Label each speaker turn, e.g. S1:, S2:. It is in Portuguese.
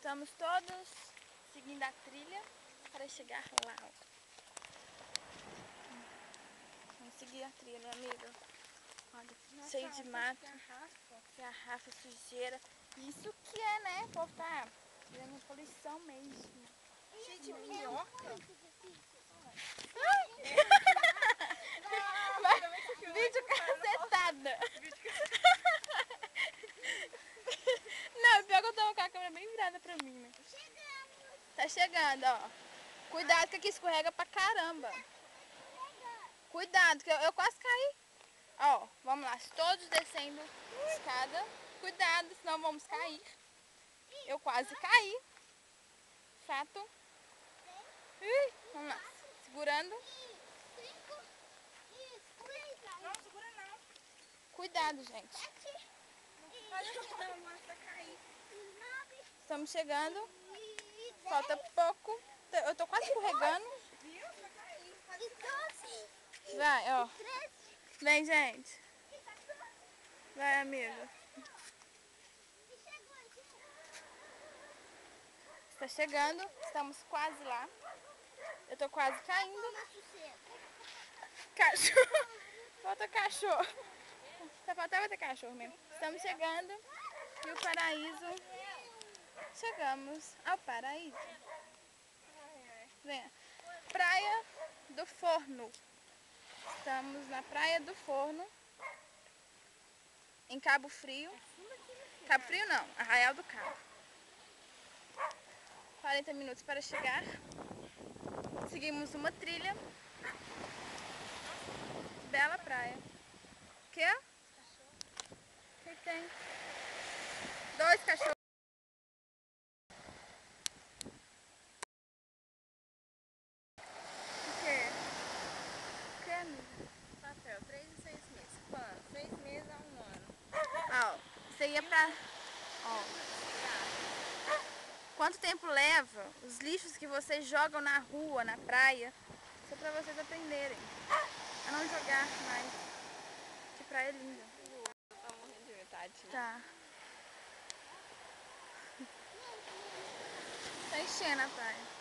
S1: Estamos todos seguindo a trilha para chegar lá. Vamos seguir a trilha, amiga. Olha, nossa, cheio de mato, garrafa, sujeira. Isso que é, né? O povo tá tirando poluição mesmo.
S2: Cheio de minhoca.
S1: Vídeo cacetada. Não, pior que eu tô com a câmera bem virada pra mim, né? Tá chegando, ó. Cuidado que aqui escorrega pra caramba. Cuidado, que eu quase caí. Ó, vamos lá, todos descendo a escada. Cuidado, senão vamos cair. Eu quase caí. Fato. Vamos lá, segurando.
S2: Não, segura não.
S1: Cuidado, gente.
S2: Não, vai cair.
S1: Estamos chegando. Falta pouco. Eu tô quase escorregando.
S2: Viu? Vai cair.
S1: Vai, ó. Vem, gente. Vai, amiga. Está chegando. Estamos quase lá. Eu tô quase caindo. Cachorro. Falta cachorro. Só faltava ter cachorro mesmo. Estamos chegando. E o paraíso. Chegamos ao paraíso. Venha. Praia do Forno. Estamos na Praia do Forno. Em Cabo Frio. Cabo Frio não, Arraial do Cabo. 40 minutos para chegar. Seguimos uma trilha. Bela praia. O quê? O que tem? 2 cachorros. O quê? O quê, amiga?
S2: Papel, 3 e 6 meses. Quanto? 6 meses a 1 ano.
S1: Ó, você ia pra... Ó. Quanto tempo leva os lixos que vocês jogam na rua, na praia? Isso é pra vocês aprenderem a não jogar mais. Que praia linda.
S2: Tá morrendo de vontade.
S1: Tá. Tá enchendo a praia.